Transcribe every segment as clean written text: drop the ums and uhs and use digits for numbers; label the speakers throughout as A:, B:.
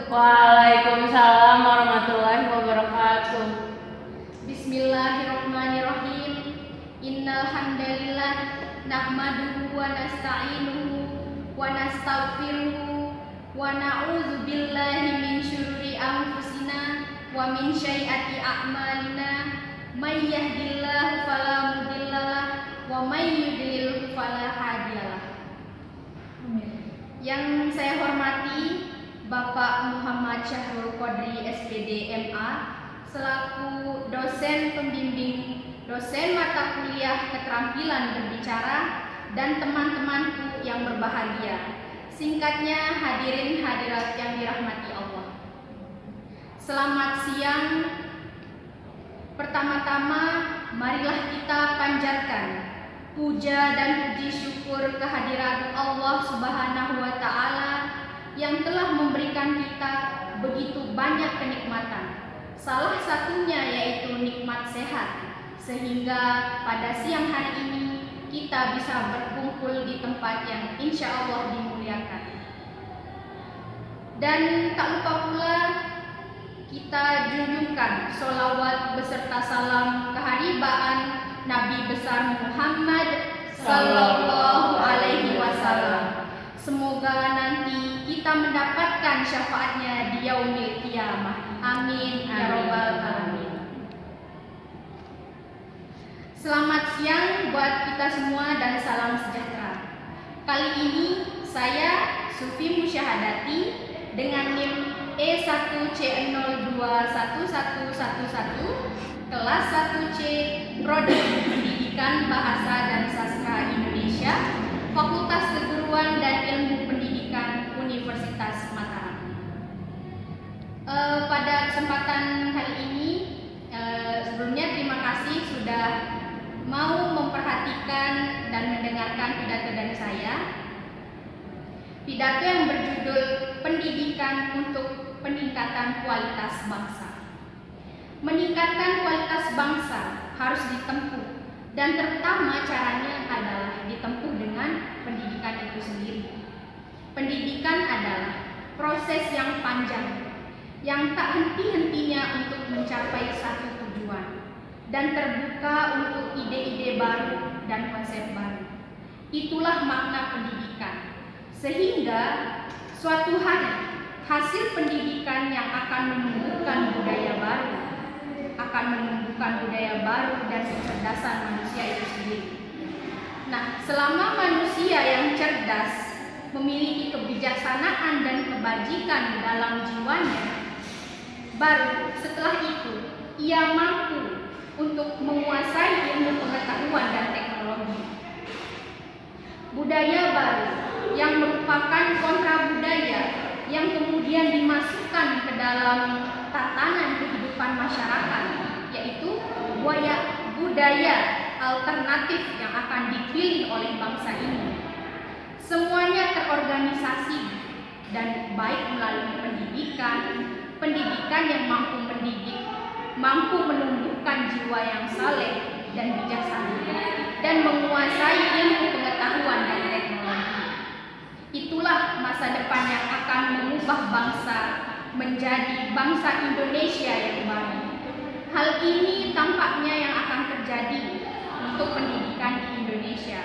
A: Waalaikumsalam warahmatullahi wabarakatuh.
B: Bismillahirrahmanirrahim. Innal hamdalillah nahmaduhu wa nasta'inuhu wa nastaghfiruhu wa na'udzu billahi min syururi anfusina wa min sayyiati a'malina. May yahdihillahu fala mudhillalah wa may yudlil fala hadiyalah. Yang saya hormati Bapak Muhammad Syahrul Qadri SPD MA selaku dosen pembimbing dosen mata kuliah keterampilan berbicara dan teman-temanku yang berbahagia. Singkatnya hadirin hadirat yang dirahmati Allah. Selamat siang. Pertama-tama marilah kita panjatkan puja dan puji syukur kehadirat Allah Subhanahu wa taala yang telah memberikan kita begitu banyak kenikmatan. Salah satunya yaitu nikmat sehat, sehingga pada siang hari ini kita bisa berkumpul di tempat yang insya Allah dimuliakan. Dan tak lupa pula kita junjungkan sholawat beserta salam keharibaan Nabi besar Muhammad Sallallahu Alaihi Wasallam. Semoga nanti kita mendapatkan syafaatnya di yaumil qiyamah. Amin ya robbal alamin. Selamat siang buat kita semua dan salam sejahtera. Kali ini saya Sufi Musyahadati dengan NIM E1C021111 kelas 1C Prodi Pendidikan Bahasa dan Sastra Indonesia, Fakultas Keguruan dan Ilmu Pendidikan Universitas Mataram. Pada kesempatan kali ini, sebelumnya terima kasih sudah mau memperhatikan dan mendengarkan pidato dari saya. Pidato yang berjudul Pendidikan untuk Peningkatan Kualitas Bangsa. Meningkatkan kualitas bangsa harus ditempuh, dan terutama caranya adalah ditempuh dengan pendidikan itu sendiri. Pendidikan adalah proses yang panjang, yang tak henti-hentinya untuk mencapai satu tujuan, dan terbuka untuk ide-ide baru dan konsep baru. Itulah makna pendidikan, sehingga suatu hari hasil pendidikan yang akan menumbuhkan budaya baru, dan kecerdasan manusia itu sendiri. Nah, selama manusia yang cerdas memiliki kebijaksanaan dan kebajikan dalam jiwanya, baru setelah itu ia mampu untuk menguasai ilmu pengetahuan dan teknologi. Budaya baru yang merupakan kontra budaya yang kemudian dimasukkan ke dalam tatanan kehidupan masyarakat, yaitu budaya alternatif yang akan dipilih oleh bangsa ini. Semuanya terorganisasi dan baik melalui pendidikan yang mampu mendidik, mampu menumbuhkan jiwa yang saleh dan bijaksana, dan menguasai ilmu pengetahuan dan teknologi. Itulah masa depan yang akan mengubah bangsa menjadi bangsa Indonesia yang baru. Hal ini tampaknya yang akan terjadi untuk pendidikan di Indonesia.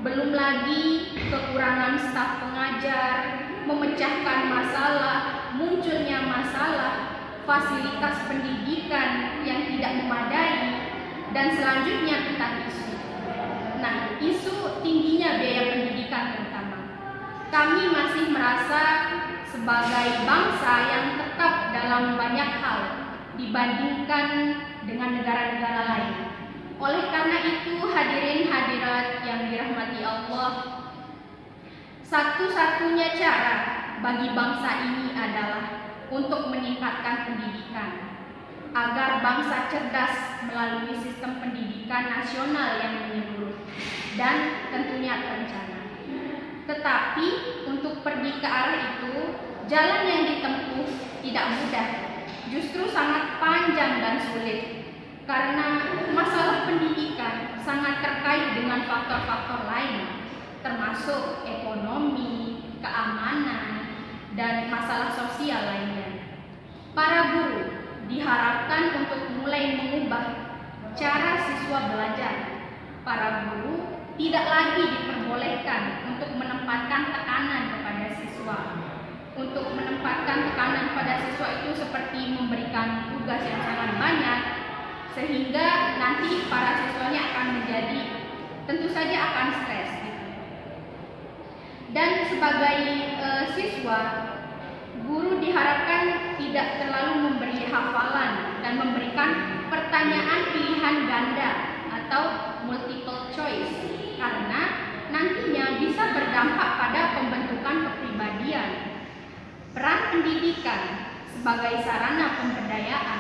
B: Belum lagi kekurangan staf pengajar, memecahkan masalah, munculnya masalah, fasilitas pendidikan yang tidak memadai, dan selanjutnya tentang isu. Nah, isu tingginya biaya pendidikan terutama. Kami masih merasa sebagai bangsa yang tetap dalam banyak hal dibandingkan dengan negara-negara lain. Oleh karena itu, hadirin hadirat yang dirahmati Allah, satu-satunya cara bagi bangsa ini adalah untuk meningkatkan pendidikan, agar bangsa cerdas melalui sistem pendidikan nasional yang menyeluruh dan tentunya terencana. Tetapi untuk pergi ke arah itu, jalan yang ditempuh tidak mudah, justru sangat panjang dan sulit, karena masalah pendidikan sangat terkait dengan faktor-faktor lain, termasuk ekonomi, keamanan, dan masalah sosial lainnya. Para guru diharapkan untuk mulai mengubah cara siswa belajar. Para guru tidak lagi diperbolehkan untuk menempatkan tekanan kepada siswa. Untuk menempatkan tekanan pada siswa itu seperti memberikan tugas yang sangat banyak, sehingga nanti para siswanya akan menjadi, tentu saja akan stres. Dan sebagai siswa, guru diharapkan tidak terlalu memberi hafalan dan memberikan pertanyaan pilihan ganda atau multiple choice, karena nantinya bisa berdampak pada pembentukan kepribadian. Peran pendidikan sebagai sarana pemberdayaan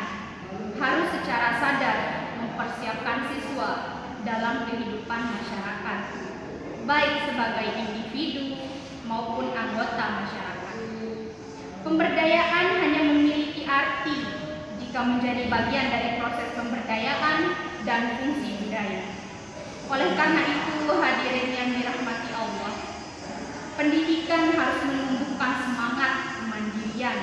B: harus secara sadar mempersiapkan siswa dalam kehidupan masyarakat, baik sebagai individu maupun anggota masyarakat. Pemberdayaan hanya memiliki arti jika menjadi bagian dari proses pemberdayaan dan fungsi budaya. Oleh karena itu, hadirin yang dirahmati Allah, pendidikan harus menumbuhkan semangat kemandirian,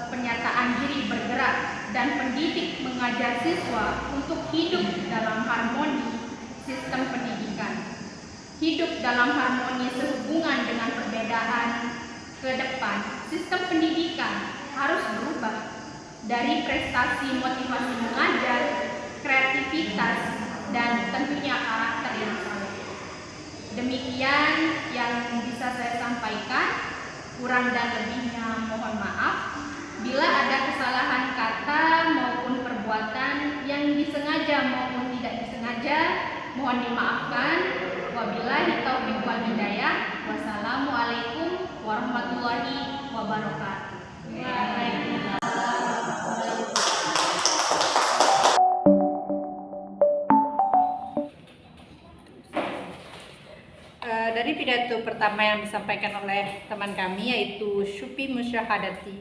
B: pernyataan diri bergerak, dan pendidik mengajar siswa untuk hidup dalam harmoni sistem pendidikan. Hidup dalam harmoni sehubungan dengan perbedaan. Ke depan, sistem pendidikan harus berubah dari prestasi motivasi mengajar, kreativitas, dan tentunya karakter yang solid. Demikian yang bisa saya sampaikan. Kurang dan lebihnya mohon maaf. Bila ada kesalahan kata maupun perbuatan yang disengaja maupun tidak disengaja, mohon dimaafkan. Wabillahi taufiq wal hidayah. Wassalamualaikum warahmatullahi wabarakatuh.
C: Dari pidato pertama yang disampaikan oleh teman kami, yaitu Syupi Musyahadati,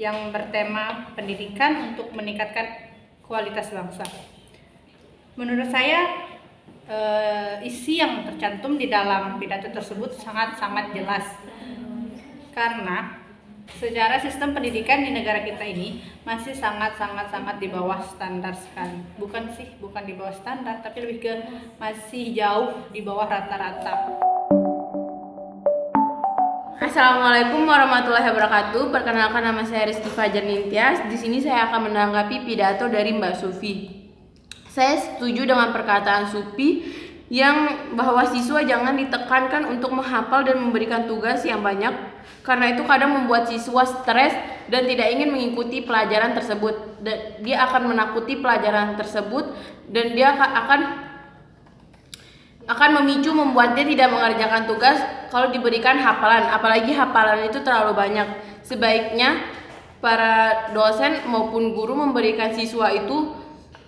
C: yang bertema pendidikan untuk meningkatkan kualitas bangsa. Menurut saya isi yang tercantum di dalam pidato tersebut sangat-sangat jelas, karena secara sistem pendidikan di negara kita ini masih sangat di bawah standar sekali. Bukan di bawah standar, tapi lebih ke masih jauh di bawah rata-rata.
A: Assalamualaikum warahmatullahi wabarakatuh. Perkenalkan, nama saya Rizky Fajar Nintias. Di sini saya akan menanggapi pidato dari Mbak Sufi. Saya setuju dengan perkataan Sufi yang bahwa siswa jangan ditekankan untuk menghafal dan memberikan tugas yang banyak, karena itu kadang membuat siswa stres dan tidak ingin mengikuti pelajaran tersebut. Dia akan menakuti pelajaran tersebut dan dia akan memicu membuat dia tidak mengerjakan tugas kalau diberikan hafalan, apalagi hafalan itu terlalu banyak. Sebaiknya para dosen maupun guru memberikan siswa itu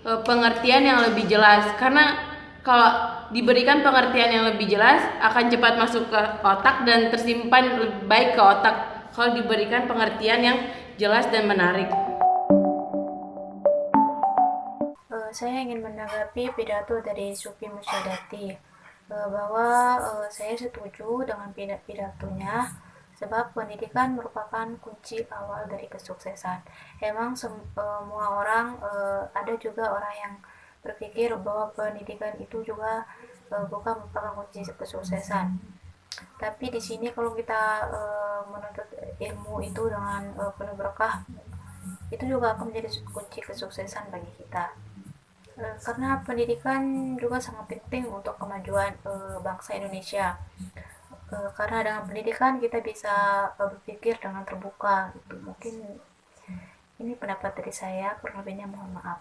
A: pengertian yang lebih jelas, karena kalau diberikan pengertian yang lebih jelas akan cepat masuk ke otak dan tersimpan lebih baik ke otak kalau diberikan pengertian yang jelas dan menarik.
D: Saya ingin menanggapi pidato dari Syupi Musyahadati bahwa saya setuju dengan pidatonya, sebab pendidikan merupakan kunci awal dari kesuksesan. Emang semua orang, ada juga orang yang berpikir bahwa pendidikan itu juga bukan merupakan kunci kesuksesan. Tapi di sini kalau kita menuntut ilmu itu dengan penuh berkah, itu juga akan menjadi kunci kesuksesan bagi kita. Karena pendidikan juga sangat penting untuk kemajuan bangsa Indonesia. Karena dengan pendidikan kita bisa berpikir dengan terbuka. Mungkin ini pendapat dari saya, kurang lebihnya mohon maaf.